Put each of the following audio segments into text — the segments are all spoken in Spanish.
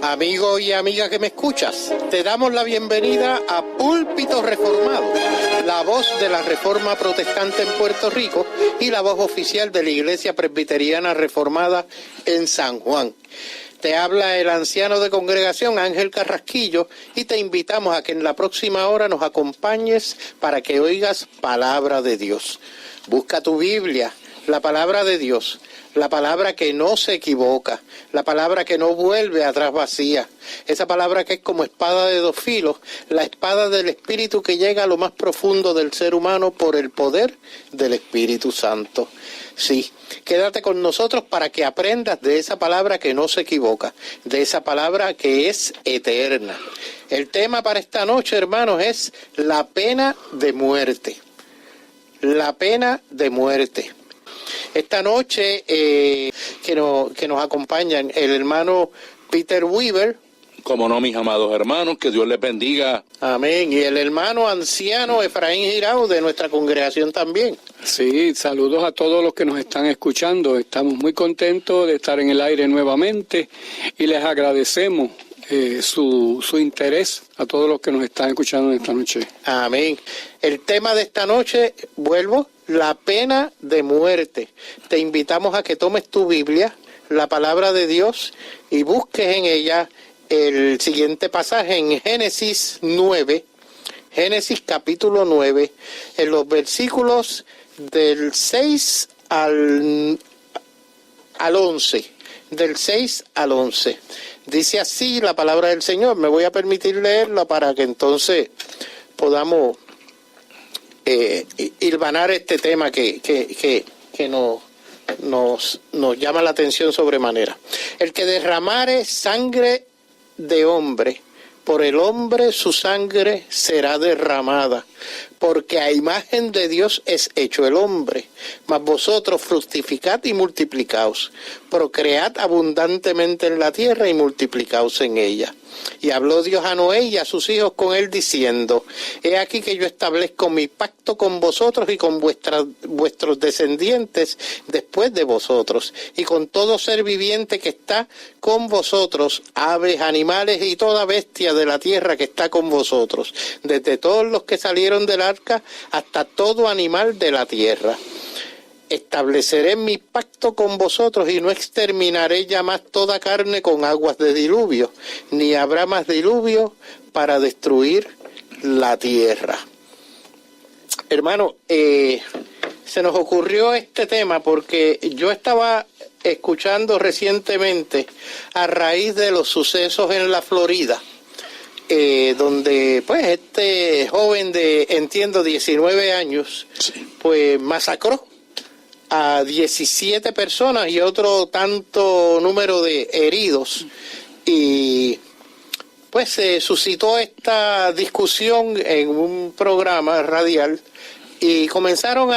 Amigo y amiga que me escuchas, te damos la bienvenida a Púlpito Reformado, la voz de la Reforma Protestante en Puerto Rico y la voz oficial de la Iglesia Presbiteriana Reformada en San Juan. Te habla el anciano de congregación Ángel Carrasquillo y te invitamos a que en la próxima hora nos acompañes para que oigas palabra de Dios. Busca tu Biblia, la palabra de Dios, la palabra que no se equivoca, la palabra que no vuelve atrás vacía, esa palabra que es como espada de dos filos, la espada del Espíritu que llega a lo más profundo del ser humano por el poder del Espíritu Santo. Sí, quédate con nosotros para que aprendas de esa palabra que no se equivoca, de esa palabra que es eterna. El tema para esta noche, hermanos, es la pena de muerte. La pena de muerte. Esta noche que nos acompañan el hermano Peter Weaver. Como no, mis amados hermanos, que Dios les bendiga. Amén. Y el hermano anciano Efraín Girao de nuestra congregación también. Sí, saludos a todos los que nos están escuchando. Estamos muy contentos de estar en el aire nuevamente y les agradecemos su interés a todos los que nos están escuchando esta noche. Amén. El tema de esta noche, vuelvo, la pena de muerte. Te invitamos a que tomes tu Biblia, la palabra de Dios, y busques en ella el siguiente pasaje en Génesis 9, Génesis capítulo 9, en los versículos del 6 al 11, del 6 al 11. Dice así la palabra del Señor. Me voy a permitir leerla para que entonces podamos hilvanar este tema que nos llama la atención sobremanera. El que derramare sangre de hombre, por el hombre su sangre será derramada, porque a imagen de Dios es hecho el hombre. Mas vosotros fructificad y multiplicaos, procread abundantemente en la tierra y multiplicaos en ella. Y habló Dios a Noé y a sus hijos con él diciendo: He aquí que yo establezco mi pacto con vosotros y con vuestros descendientes después de vosotros, y con todo ser viviente que está con vosotros, aves, animales y toda bestia de la tierra que está con vosotros, desde todos los que salieron del arca hasta todo animal de la tierra. Estableceré mi pacto con vosotros y no exterminaré ya más toda carne con aguas de diluvio, ni habrá más diluvio para destruir la tierra. Hermano, se nos ocurrió este tema porque yo estaba escuchando recientemente a raíz de los sucesos en la Florida, donde pues este joven de, entiendo, 19 años, pues masacró a 17 personas y otro tanto número de heridos, y pues se suscitó esta discusión en un programa radial y comenzaron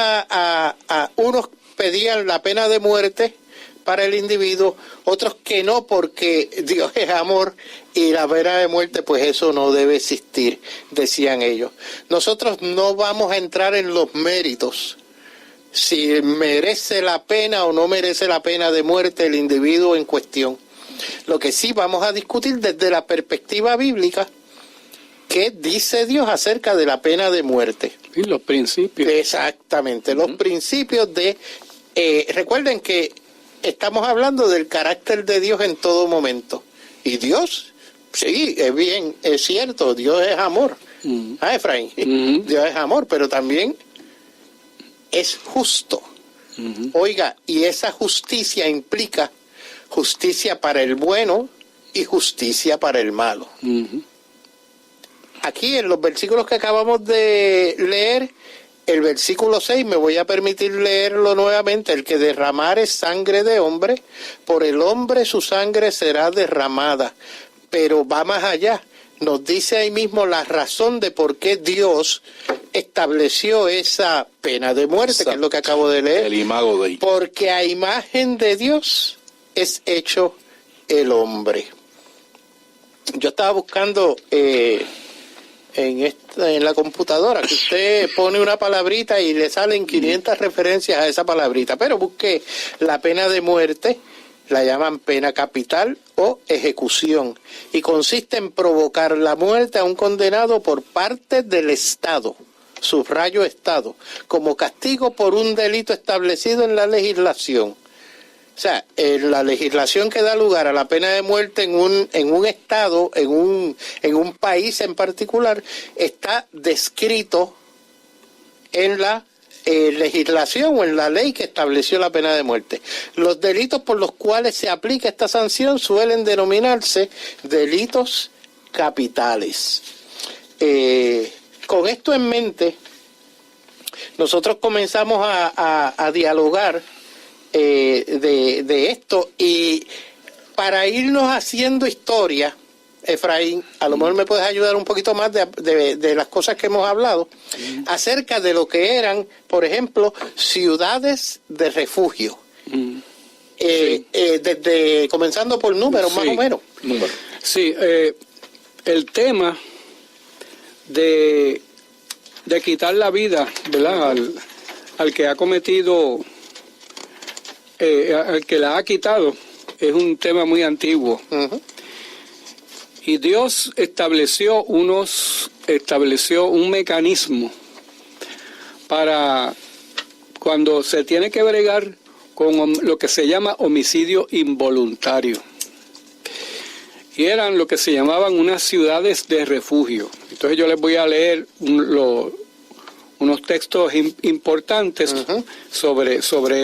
unos pedían la pena de muerte para el individuo, otros que no, porque Dios es amor y la pena de muerte pues eso no debe existir, decían ellos. Nosotros no vamos a entrar en los méritos si merece la pena o no merece la pena de muerte el individuo en cuestión. Lo que sí vamos a discutir desde la perspectiva bíblica, ¿qué dice Dios acerca de la pena de muerte? Y los principios. Exactamente, los principios de... recuerden que estamos hablando del carácter de Dios en todo momento. Y Dios, sí, es bien, es cierto, Dios es amor. Efraín, Dios es amor, pero también es justo. Oiga, y esa justicia implica justicia para el bueno y justicia para el malo. Aquí en los versículos que acabamos de leer, el versículo 6, me voy a permitir leerlo nuevamente: el que derramare sangre de hombre, por el hombre su sangre será derramada. Pero va más allá. Nos dice ahí mismo la razón de por qué Dios estableció esa pena de muerte. Exacto. Que es lo que acabo de leer. El imago Dei. Porque a imagen de Dios es hecho el hombre. Yo estaba buscando en la computadora que usted pone una palabrita y le salen 500 referencias a esa palabrita, pero busqué la pena de muerte, La llaman pena capital o ejecución y consiste en provocar la muerte a un condenado por parte del Estado, subrayo Estado, como castigo por un delito establecido en la legislación. O sea, la legislación que da lugar a la pena de muerte en un estado, en un país en particular, está descrito en la legislación o en la ley que estableció la pena de muerte. Los delitos por los cuales se aplica esta sanción suelen denominarse delitos capitales. Con esto en mente, nosotros comenzamos a dialogar de esto, y para irnos haciendo historia, Efraín, a lo mejor me puedes ayudar un poquito más de las cosas que hemos hablado, acerca de lo que eran, por ejemplo, ciudades de refugio. Desde comenzando por números, más o menos. Sí, el tema de quitar la vida, ¿verdad?, al que ha cometido, al que la ha quitado, es un tema muy antiguo. Y Dios estableció un mecanismo para cuando se tiene que bregar con lo que se llama homicidio involuntario. Y eran lo que se llamaban unas ciudades de refugio. Entonces yo les voy a leer unos textos importantes sobre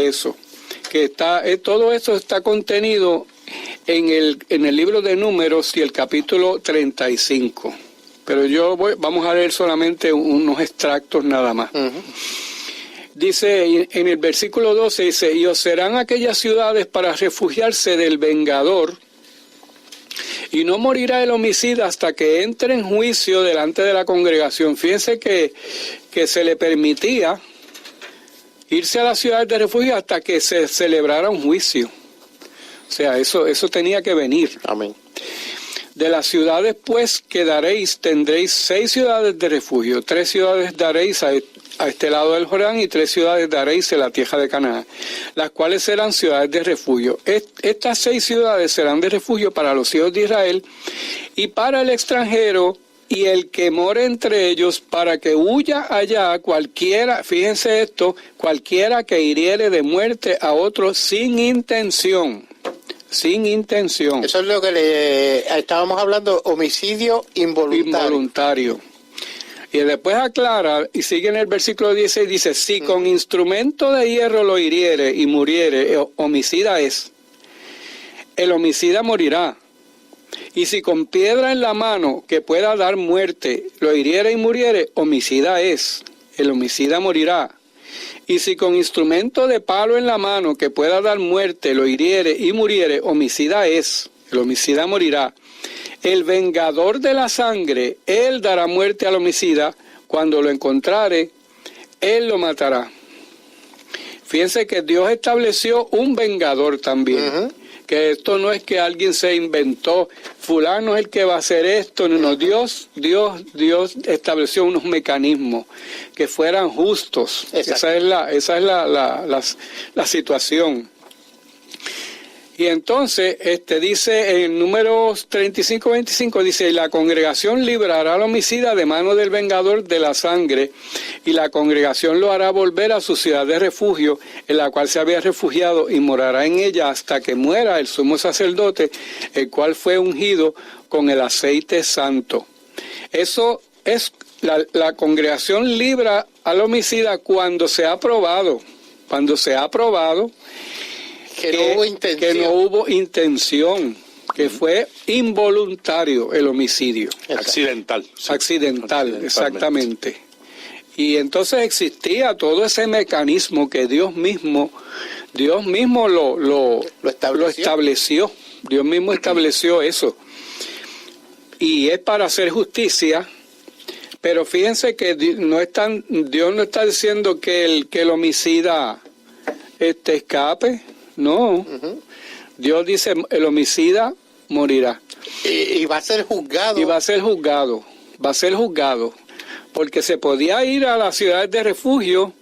eso. Que todo eso está contenido en el libro de Números y el capítulo 35. Pero vamos a leer solamente unos extractos nada más. Dice en el versículo 12, dice: y os serán aquellas ciudades para refugiarse del vengador, y no morirá el homicida hasta que entre en juicio delante de la congregación. Fíjense que se le permitía irse a las ciudades de refugio hasta que se celebrara un juicio. O sea, eso tenía que venir. Amén. De las ciudades, pues, tendréis 6 ciudades de refugio. 3 ciudades daréis a este lado del Jordán, y 3 ciudades daréis en la tierra de Canaán, las cuales serán ciudades de refugio. Estas 6 ciudades serán de refugio para los hijos de Israel y para el extranjero y el que more entre ellos, para que huya allá cualquiera, fíjense esto, cualquiera que hiriere de muerte a otro sin intención. Sin intención. Eso es lo que le estábamos hablando, homicidio involuntario. Y después aclara, y sigue en el versículo 16, dice: si con instrumento de hierro lo hiriere y muriere, homicida es. El homicida morirá. Y si con piedra en la mano que pueda dar muerte lo hiriere y muriere, homicida es. El homicida morirá. Y si con instrumento de palo en la mano que pueda dar muerte lo hiriere y muriere, homicida es. El homicida morirá. El vengador de la sangre, él dará muerte al homicida. Cuando lo encontrare, él lo matará. Fíjense que Dios estableció un vengador también. Que esto no es que alguien se inventó, fulano es el que va a hacer esto. No, Dios estableció unos mecanismos que fueran justos. Exacto. Esa es la situación. Y entonces dice en Números 35-25, dice: la congregación librará al homicida de mano del vengador de la sangre, y la congregación lo hará volver a su ciudad de refugio, en la cual se había refugiado, y morará en ella hasta que muera el sumo sacerdote, el cual fue ungido con el aceite santo. Eso es, la congregación libra al homicida cuando se ha probado. Que no hubo intención, que fue involuntario el homicidio. Accidental. Accidental, exactamente. Y entonces existía todo ese mecanismo que Dios mismo lo estableció. Dios mismo estableció eso. Y es para hacer justicia, pero fíjense que Dios no está diciendo que el homicida escape. No, Dios dice: el homicida morirá. Y va a ser juzgado. Y va a ser juzgado. Porque se podía ir a las ciudades de refugio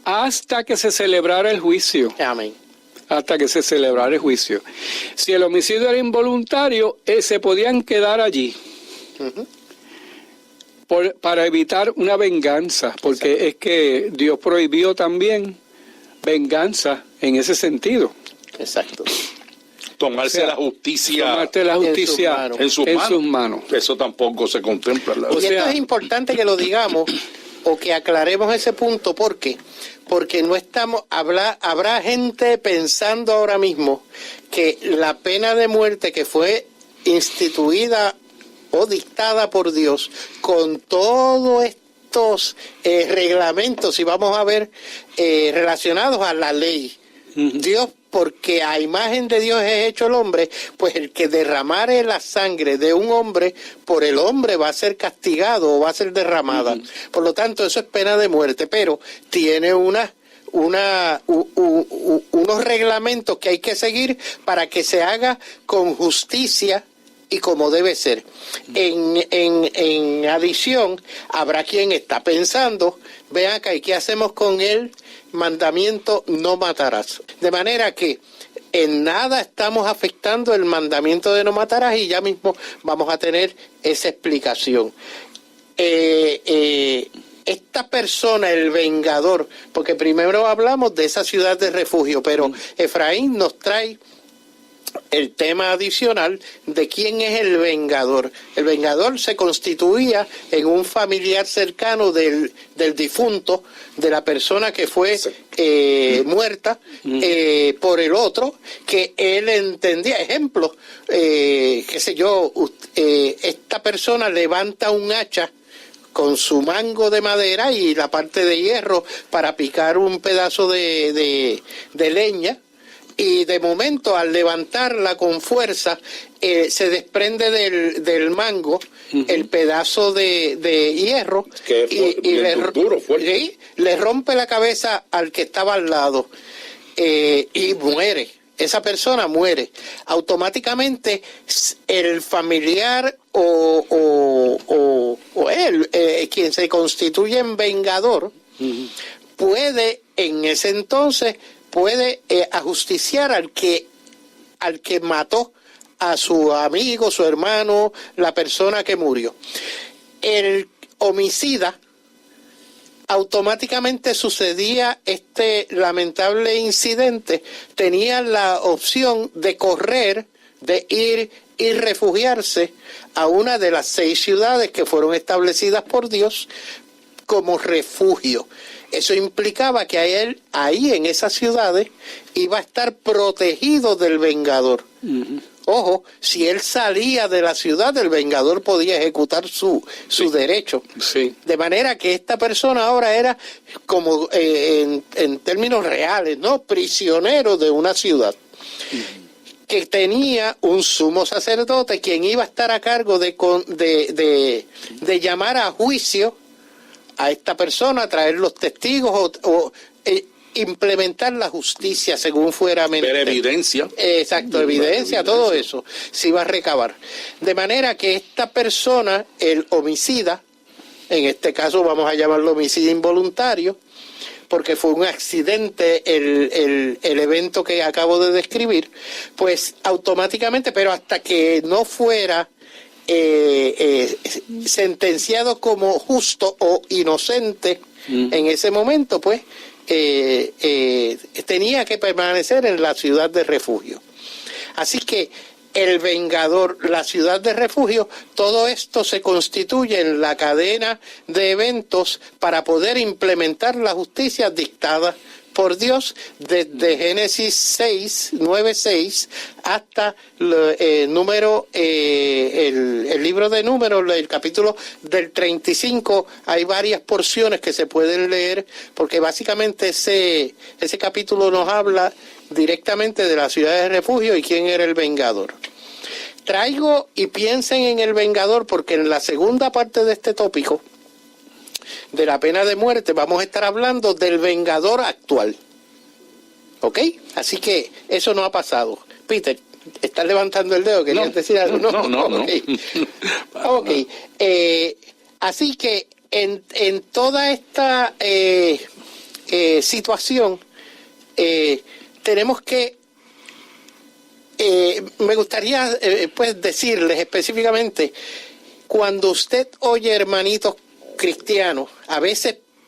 hasta que se celebrara el juicio. Amén. hasta que se celebrara el juicio. Si el homicidio era involuntario, se podían quedar allí para evitar una venganza, porque es que Dios prohibió también venganza en ese sentido. Exacto. Tomarse la justicia en sus manos. Eso tampoco se contempla. Y esto es importante que lo digamos o que aclaremos ese punto. ¿Por qué? Porque no estamos, habrá gente pensando ahora mismo que la pena de muerte que fue instituida o dictada por Dios con todos estos reglamentos, y vamos a ver, relacionados a la ley. Dios, porque a imagen de Dios es hecho el hombre, pues el que derramare la sangre de un hombre, por el hombre va a ser castigado o va a ser derramada. Por lo tanto, eso es pena de muerte, pero tiene unos reglamentos que hay que seguir para que se haga con justicia y como debe ser. En adición, habrá quien está pensando, vean acá, ¿y qué hacemos con el mandamiento no matarás? De manera que en nada estamos afectando el mandamiento de no matarás, y ya mismo vamos a tener esa explicación. Esta persona, el vengador, porque primero hablamos de esa ciudad de refugio, pero Efraín nos trae el tema adicional de quién es el vengador. El vengador se constituía en un familiar cercano del difunto, de la persona que fue muerta por el otro, que él entendía. Ejemplo, qué sé yo, esta persona levanta un hacha con su mango de madera y la parte de hierro para picar un pedazo de leña, y de momento al levantarla con fuerza se desprende del mango el pedazo de hierro y le rompe la cabeza al que estaba al lado, y muere. Esa persona muere. Automáticamente el familiar o él, quien se constituye en vengador, puede en ese entonces ajusticiar al que mató a su amigo, su hermano, la persona que murió. El homicida, automáticamente sucedía este lamentable incidente, tenía la opción de correr, de ir y refugiarse a una de las 6 ciudades que fueron establecidas por Dios como refugio. Eso implicaba que él, ahí en esas ciudades, iba a estar protegido del vengador. Ojo, si él salía de la ciudad, el vengador podía ejecutar su derecho. Sí. De manera que esta persona ahora era, como en términos reales, ¿no?, prisionero de una ciudad. Que tenía un sumo sacerdote quien iba a estar a cargo de llamar a juicio a esta persona, traer los testigos o implementar la justicia según fuera menester. Ver evidencia. Exacto, evidencia, todo eso se iba a recabar. De manera que esta persona, el homicida, en este caso vamos a llamarlo homicidio involuntario, porque fue un accidente el evento que acabo de describir, pues automáticamente, pero hasta que no fuera sentenciado como justo o inocente en ese momento, pues tenía que permanecer en la ciudad de refugio. Así que el vengador, la ciudad de refugio, todo esto se constituye en la cadena de eventos para poder implementar la justicia dictada por Dios desde Génesis 9:6 hasta el libro de Números, el capítulo del 35. Hay varias porciones que se pueden leer, porque básicamente ese capítulo nos habla directamente de la ciudad de refugio y quién era el vengador. Traigo y piensen en el vengador, porque en la segunda parte de este tópico de la pena de muerte vamos a estar hablando del vengador actual. ¿Ok? Así que eso no ha pasado. Peter, ¿estás levantando el dedo? ¿Querías decir algo? No. Okay. Así que en toda esta situación tenemos que me gustaría pues decirles específicamente, cuando usted oye hermanitos cristianos,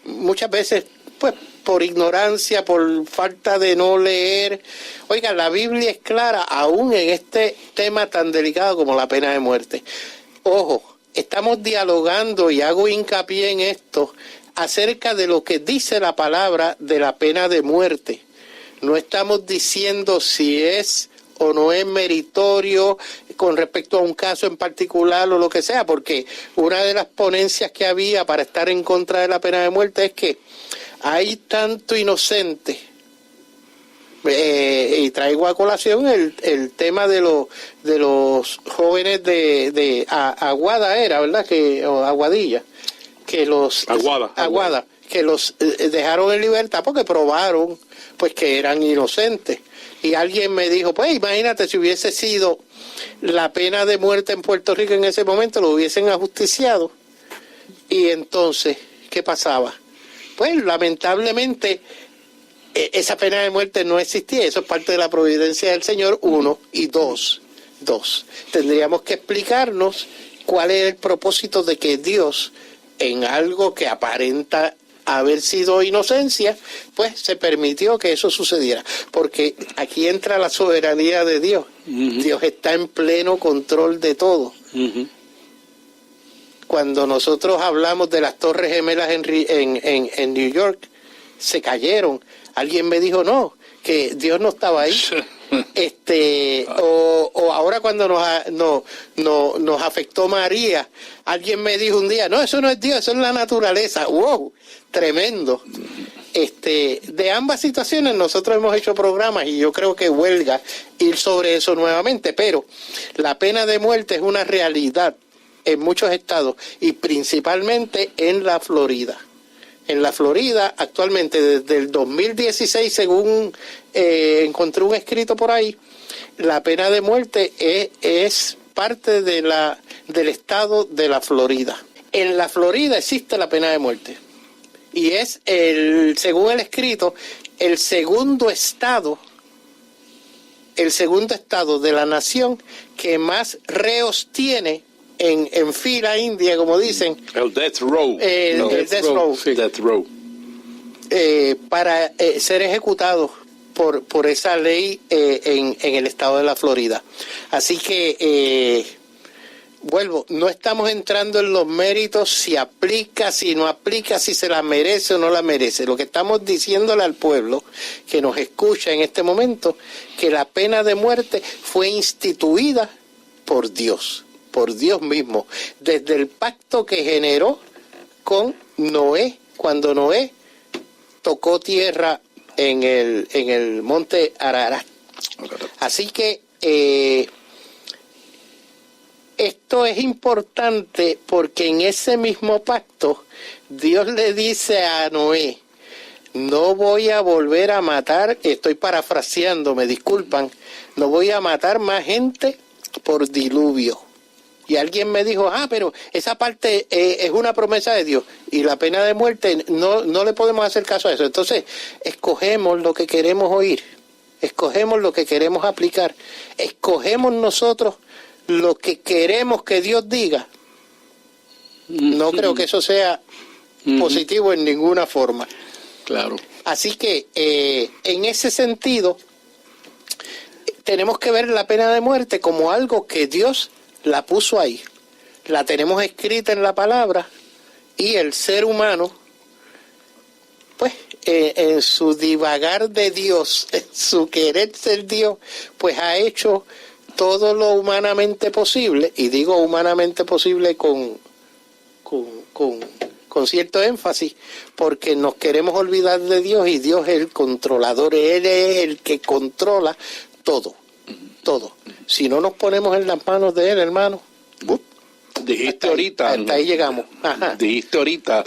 muchas veces, pues por ignorancia, por falta de no leer, oiga, la Biblia es clara aún en este tema tan delicado como la pena de muerte. Ojo, estamos dialogando, y hago hincapié en esto, acerca de lo que dice la palabra de la pena de muerte. No estamos diciendo si es o no es meritorio con respecto a un caso en particular o lo que sea, porque una de las ponencias que había para estar en contra de la pena de muerte es que hay tanto inocente, y traigo a colación el tema de los jóvenes de Aguada, era, ¿verdad? O Aguadilla, que los Aguada, que los dejaron en libertad porque probaron pues que eran inocentes. Y alguien me dijo, pues imagínate si hubiese sido la pena de muerte en Puerto Rico en ese momento, lo hubiesen ajusticiado. Y entonces, ¿qué pasaba? Pues lamentablemente esa pena de muerte no existía. Eso es parte de la providencia del Señor, uno. Y dos, tendríamos que explicarnos cuál es el propósito de que Dios, en algo que aparenta haber sido inocencia, pues se permitió que eso sucediera, porque aquí entra la soberanía de Dios. Dios está en pleno control de todo. Cuando nosotros hablamos de las Torres Gemelas en New York, se cayeron. Alguien me dijo, no, que Dios no estaba ahí. O ahora cuando nos afectó María, alguien me dijo un día, no, eso no es Dios, eso es la naturaleza. ¡Wow! Tremendo. De ambas situaciones nosotros hemos hecho programas y yo creo que huelga ir sobre eso nuevamente, pero la pena de muerte es una realidad en muchos estados y principalmente en la Florida. En la Florida, actualmente, desde el 2016, según encontré un escrito por ahí, la pena de muerte es parte del estado de la Florida. En la Florida existe la pena de muerte. Y es, según el escrito, el segundo estado de la nación que más reos tiene en fila india, como dicen. El death row. Death row. Para ser ejecutados por esa ley en el estado de la Florida. Así que, vuelvo, no estamos entrando en los méritos si aplica, si no aplica, si se la merece o no la merece. Lo que estamos diciéndole al pueblo que nos escucha en este momento, que la pena de muerte fue instituida por Dios mismo, desde el pacto que generó con Noé, cuando Noé tocó tierra en el monte Ararat. Así que esto es importante porque en ese mismo pacto Dios le dice a Noé, no voy a volver a matar, estoy parafraseando, me disculpan, no voy a matar más gente por diluvio. Y alguien me dijo, pero esa parte es una promesa de Dios y la pena de muerte no le podemos hacer caso a eso. Entonces, escogemos lo que queremos oír, escogemos lo que queremos aplicar, escogemos nosotros lo que queremos que Dios diga. No creo que eso sea positivo en ninguna forma. Claro. Así que, en ese sentido, tenemos que ver la pena de muerte como algo que Dios la puso ahí, la tenemos escrita en la palabra, y el ser humano, pues, en su divagar de Dios, en su querer ser Dios, pues ha hecho todo lo humanamente posible, y digo humanamente posible con cierto énfasis, porque nos queremos olvidar de Dios, y Dios es el controlador, Él es el que controla todo. Si no nos ponemos en las manos de Él, hermano, dijiste ahorita, hasta ahí llegamos. Ajá. Dijiste ahorita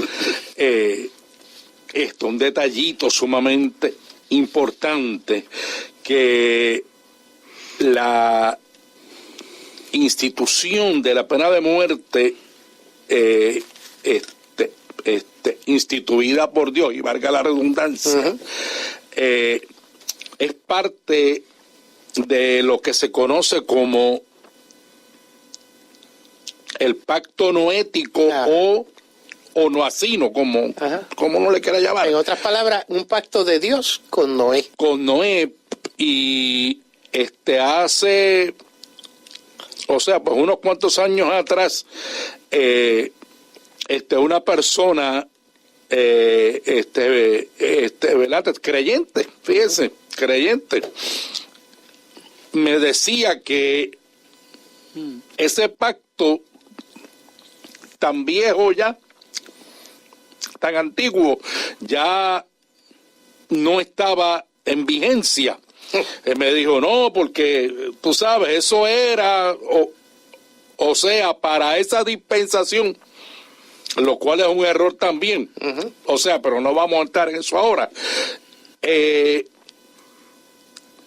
un detallito sumamente importante, que la institución de la pena de muerte instituida por Dios, y valga la redundancia, es parte de lo que se conoce como el pacto noético o noacino, como uno le quiera llamar. En otras palabras, un pacto de Dios con Noé. Con Noé, y hace, o sea, pues unos cuantos años atrás, una persona, ¿verdad? Creyente, fíjense, creyente, me decía que ese pacto tan viejo ya, tan antiguo, ya no estaba en vigencia. Él me dijo, no, porque tú sabes, eso era, o sea, para esa dispensación, lo cual es un error también. O sea, pero no vamos a entrar en eso ahora.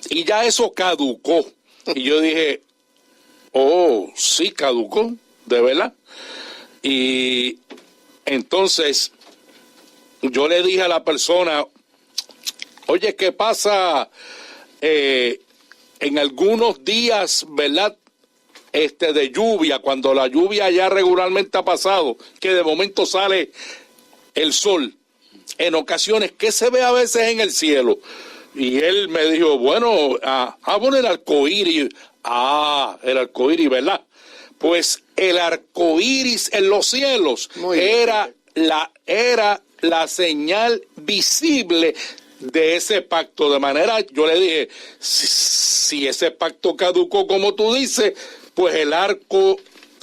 Y ya eso caducó. Y yo dije, oh, sí, caducó, de verdad. Y entonces yo le dije a la persona, oye, ¿qué pasa en algunos días, verdad, de lluvia, cuando la lluvia ya regularmente ha pasado, que de momento sale el sol, en ocasiones, ¿qué se ve a veces en el cielo? Y él me dijo, bueno, bueno, el arcoíris, el arcoíris, ¿verdad? Pues el arcoíris en los cielos era la señal visible de ese pacto. De manera, yo le dije, si ese pacto caducó como tú dices, pues el arco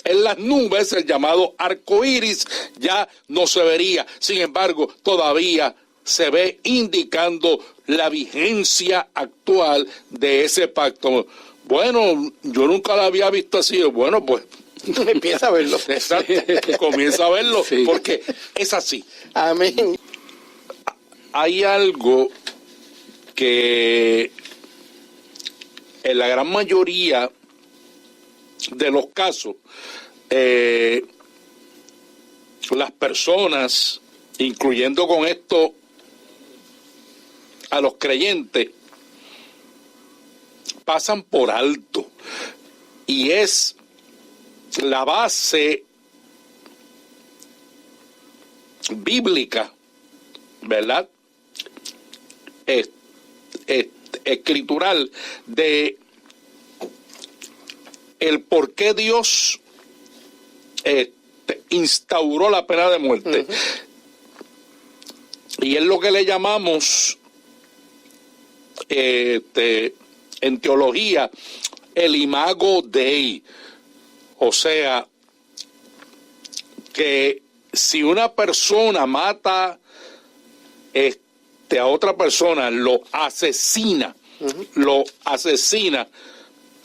en las nubes, el llamado arco iris, ya no se vería. Sin embargo, todavía se ve indicando la vigencia actual de ese pacto. Bueno, yo nunca la había visto así. Bueno, pues empieza a verlo. Exacto, comienza a verlo, sí, porque es así. Amén. Hay algo que en la gran mayoría de los casos, las personas, incluyendo con esto a los creyentes, pasan por alto, y es la base bíblica, ¿verdad? Escritural de el por qué Dios instauró la pena de muerte. Y es lo que le llamamos en teología el imago Dei. O sea, que si una persona mata a otra persona, lo asesina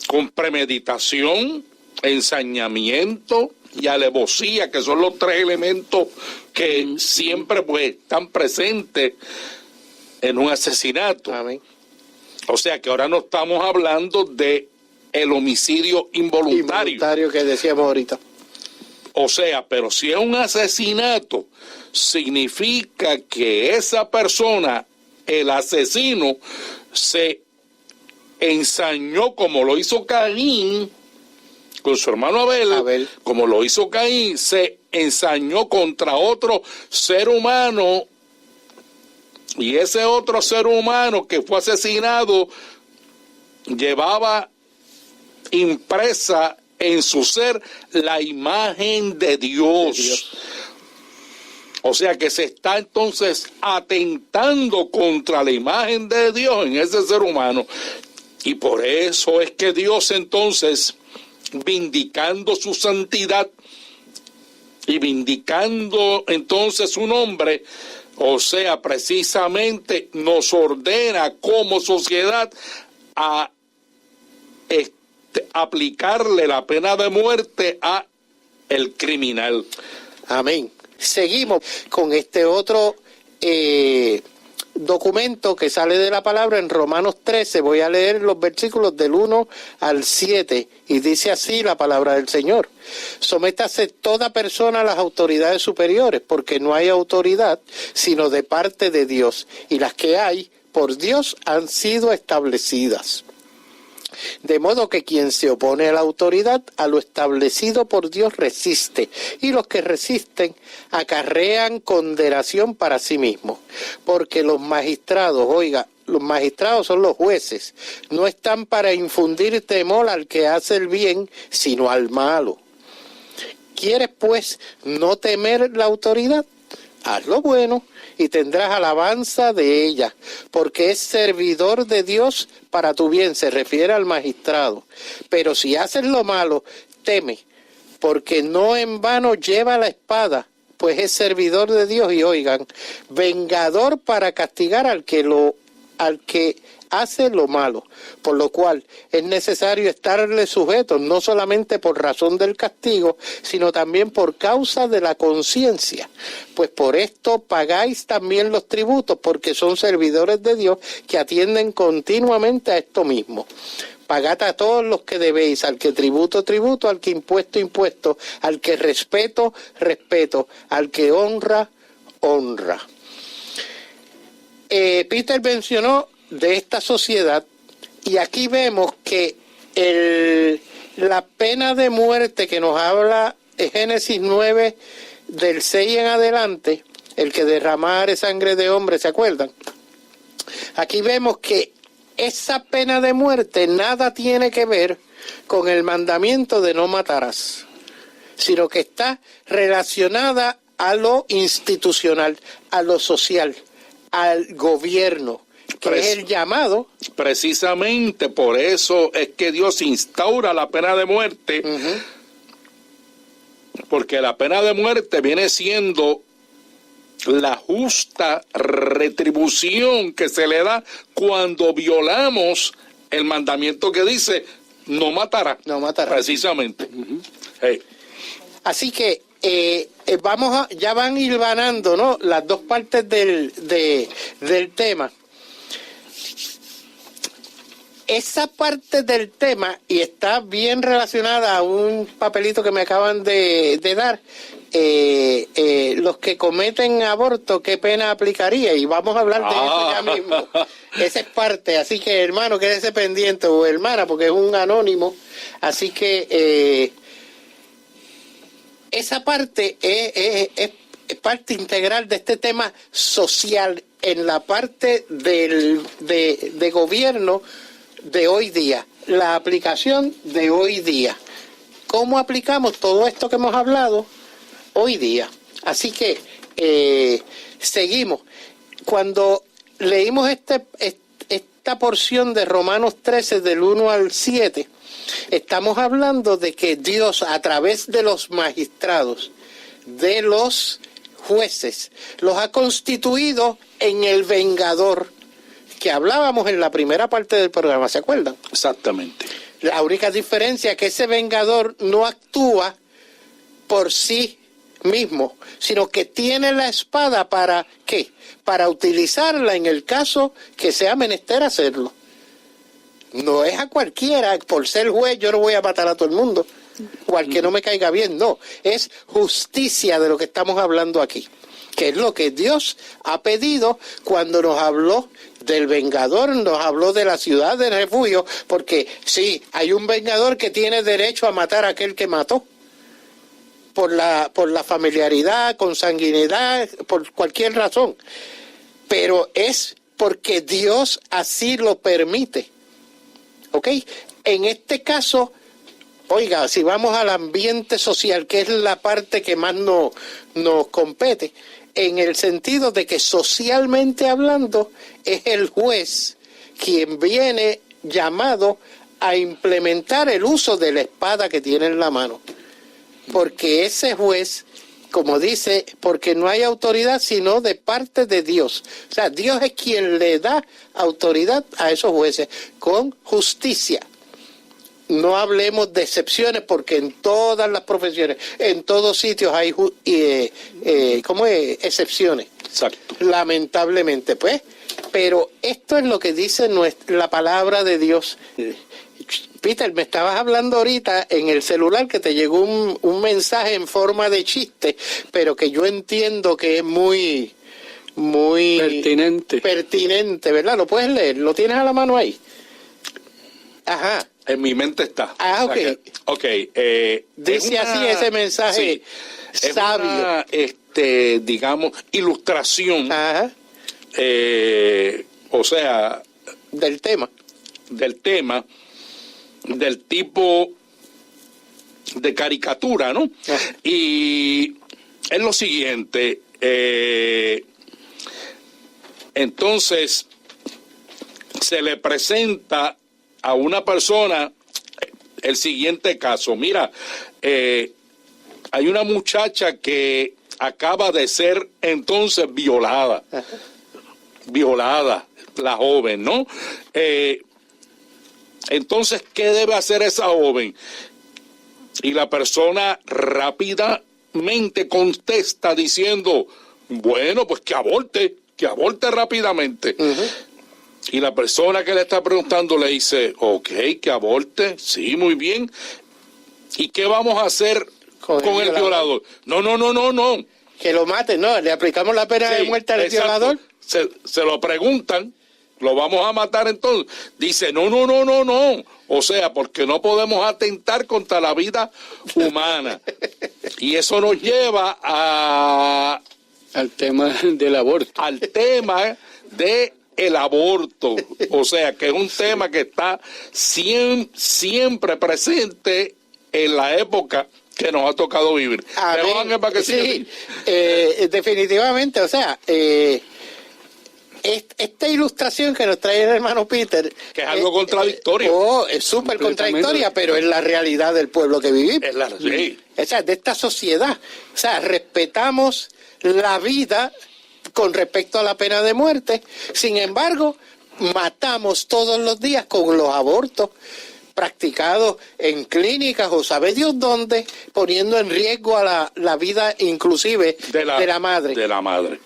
con premeditación, ensañamiento y alevosía, que son los tres elementos que siempre pues están presentes en un asesinato. Amén. O sea que ahora no estamos hablando de el homicidio involuntario. Involuntario que decíamos ahorita. O sea, pero si es un asesinato, significa que esa persona, el asesino, se ensañó como lo hizo Caín con su hermano Abel, como lo hizo Caín, se ensañó contra otro ser humano, y ese otro ser humano que fue asesinado llevaba impresa en su ser la imagen de Dios. O sea que se está entonces atentando contra la imagen de Dios en ese ser humano. Y por eso es que Dios entonces, vindicando su santidad y vindicando entonces su nombre, o sea, precisamente nos ordena como sociedad a aplicarle la pena de muerte a el criminal. Amén. Seguimos con este otro documento que sale de la palabra en Romanos 13. Voy a leer los versículos del 1 al 7 y dice así la palabra del Señor: sométase toda persona a las autoridades superiores, porque no hay autoridad sino de parte de Dios, y las que hay por Dios han sido establecidas. De modo que quien se opone a la autoridad, a lo establecido por Dios resiste, y los que resisten acarrean condenación para sí mismos, porque los magistrados, oiga, los magistrados son los jueces, no están para infundir temor al que hace el bien, sino al malo. ¿Quieres pues no temer la autoridad? Haz lo bueno y tendrás alabanza de ella, porque es servidor de Dios para tu bien, se refiere al magistrado. Pero si haces lo malo, teme, porque no en vano lleva la espada, pues es servidor de Dios y oigan, vengador para castigar al que hace lo malo, por lo cual es necesario estarle sujetos, no solamente por razón del castigo, sino también por causa de la conciencia, pues por esto pagáis también los tributos, porque son servidores de Dios que atienden continuamente a esto mismo. Pagad a todos los que debéis, al que tributo, tributo, al que impuesto, impuesto, al que respeto, respeto, al que honra, honra. Peter mencionó de esta sociedad, y aquí vemos que la pena de muerte que nos habla en Génesis 9, del 6 en adelante, el que derramare sangre de hombre, ¿se acuerdan? Aquí vemos que esa pena de muerte nada tiene que ver con el mandamiento de no matarás, sino que está relacionada a lo institucional, a lo social, al gobierno, que es el llamado. Precisamente por eso es que Dios instaura la pena de muerte, porque la pena de muerte viene siendo la justa retribución que se le da cuando violamos el mandamiento que dice no matará. No matará. Precisamente. Así que ya van hilvanando, ¿no?, las dos partes del tema. Esa parte del tema, y está bien relacionada a un papelito que me acaban de dar, los que cometen aborto, ¿qué pena aplicaría? Y vamos a hablar de eso ya mismo. Esa es parte, así que hermano, quédese pendiente, o hermana, porque es un anónimo. Así que esa parte es parte integral de este tema social en la parte de gobierno de hoy día, la aplicación de hoy día. ¿Cómo aplicamos todo esto que hemos hablado hoy día? Así que seguimos. Cuando leímos esta porción de Romanos 13, del 1 al 7, estamos hablando de que Dios, a través de los magistrados, de los jueces, los ha constituido en el vengador, que hablábamos en la primera parte del programa, ¿se acuerdan? Exactamente. La única diferencia es que ese vengador no actúa por sí mismo, sino que tiene la espada para ¿qué? Para utilizarla en el caso que sea menester hacerlo. No es a cualquiera, por ser juez yo no voy a matar a todo el mundo, o al que no me caiga bien, no. Es justicia de lo que estamos hablando aquí, que es lo que Dios ha pedido cuando nos habló del vengador, nos habló de la ciudad de refugio, porque sí, hay un vengador que tiene derecho a matar a aquel que mató, por la familiaridad, consanguinidad, por cualquier razón, pero es porque Dios así lo permite, ¿ok? En este caso, oiga, si vamos al ambiente social, que es la parte que más nos compete, en el sentido de que socialmente hablando es el juez quien viene llamado a implementar el uso de la espada que tiene en la mano. Porque ese juez, como dice, porque no hay autoridad sino de parte de Dios. O sea, Dios es quien le da autoridad a esos jueces con justicia. No hablemos de excepciones, porque en todas las profesiones, en todos sitios hay excepciones. Exacto. Lamentablemente, pues. Pero esto es lo que dice la palabra de Dios. Peter, me estabas hablando ahorita en el celular que te llegó un mensaje en forma de chiste, pero que yo entiendo que es muy pertinente, ¿verdad? ¿Lo puedes leer? ¿Lo tienes a la mano ahí? Ajá. En mi mente está. Ah, O sea ok. Dice es así ese mensaje sabio. Es una, digamos, ilustración, Ajá. o sea, Del tema. del tema, del tipo de caricatura, ¿no? Ajá. Y es lo siguiente, entonces se le presenta a una persona el siguiente caso. Mira, hay una muchacha que acaba de ser entonces violada, la joven, ¿no? Entonces, ¿qué debe hacer esa joven? Y la persona rápidamente contesta diciendo, bueno, pues que aborte rápidamente. Uh-huh. Y la persona que le está preguntando le dice, ok, que aborte, sí, muy bien. ¿Y qué vamos a hacer con el violador? No. Que lo maten, no, le aplicamos la pena de muerte al violador. Se lo preguntan, ¿lo vamos a matar entonces? Dice, no. O sea, porque no podemos atentar contra la vida humana. Y eso nos lleva al tema del aborto. Al tema de el aborto, o sea que es un tema que está siempre presente en la época que nos ha tocado vivir. Sí, definitivamente, o sea, esta ilustración que nos trae el hermano Peter, que es algo contradictorio. Es súper contradictoria, pero es la realidad del pueblo que vivimos. Sí. O sea, de esta sociedad. O sea, respetamos la vida con respecto a la pena de muerte. Sin embargo, matamos todos los días con los abortos practicados en clínicas o sabe Dios dónde, poniendo en riesgo a la vida inclusive de la madre. De la madre.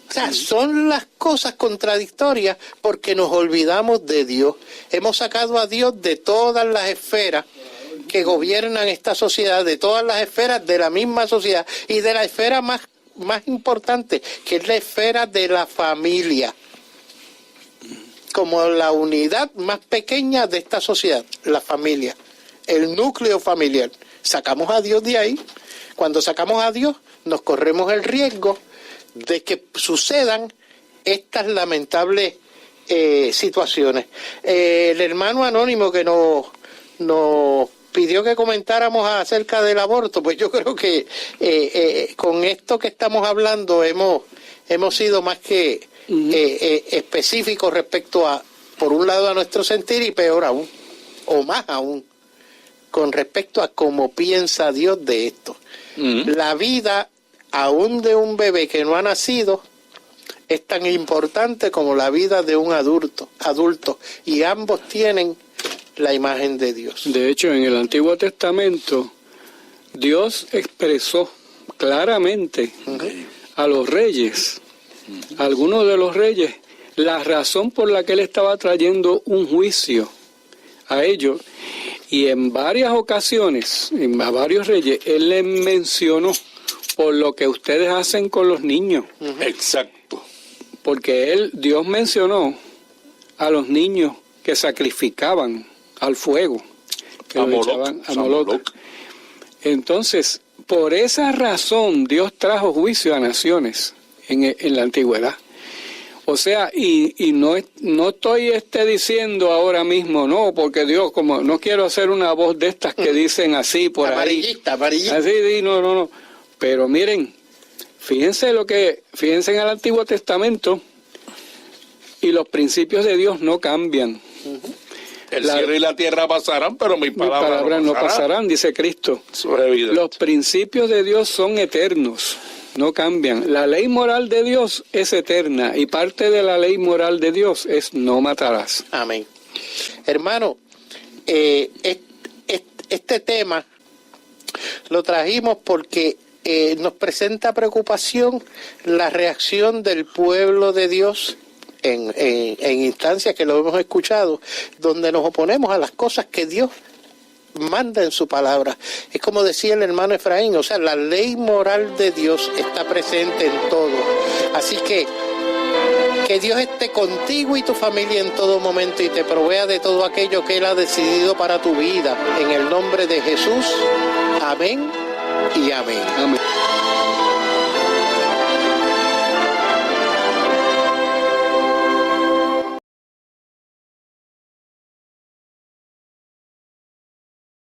O sea, son las cosas contradictorias porque nos olvidamos de Dios. Hemos sacado a Dios de todas las esferas que gobiernan esta sociedad, de todas las esferas de la misma sociedad y de la esfera más importante, que es la esfera de la familia, como la unidad más pequeña de esta sociedad, la familia, el núcleo familiar. Sacamos a Dios de ahí. Cuando sacamos a Dios, nos corremos el riesgo de que sucedan estas lamentables situaciones. El hermano anónimo que nos pidió que comentáramos acerca del aborto, pues yo creo que con esto que estamos hablando hemos sido más que específicos respecto a, por un lado, a nuestro sentir y peor aún, o más aún, con respecto a cómo piensa Dios de esto. La vida, aún de un bebé que no ha nacido, es tan importante como la vida de un adulto, y ambos tienen la imagen de Dios. De hecho, en el Antiguo Testamento, Dios expresó claramente a los reyes, a algunos de los reyes, la razón por la que él estaba trayendo un juicio a ellos, y en varias ocasiones, a varios reyes, él les mencionó por lo que ustedes hacen con los niños. Exacto. Porque Dios mencionó a los niños que sacrificaban al fuego, que lo echaban a Moloc. Entonces, por esa razón, Dios trajo juicio a naciones en la antigüedad. O sea, y no estoy diciendo ahora mismo, no, porque Dios, como no quiero hacer una voz de estas que dicen así por amarillista. Así, no. Pero miren, fíjense en el Antiguo Testamento, y los principios de Dios no cambian. El cielo y la tierra pasarán, pero mis palabras no pasarán, dice Cristo. Los principios de Dios son eternos, no cambian. La ley moral de Dios es eterna, y parte de la ley moral de Dios es no matarás. Amén. Hermano, este tema lo trajimos porque nos presenta preocupación la reacción del pueblo de Dios en instancias que lo hemos escuchado, donde nos oponemos a las cosas que Dios manda en su palabra. Es como decía el hermano Efraín, o sea, la ley moral de Dios está presente en todo. Así que Que Dios esté contigo y tu familia en todo momento y te provea de todo aquello que Él ha decidido para tu vida. En el nombre de Jesús. Amén y amén. Amén.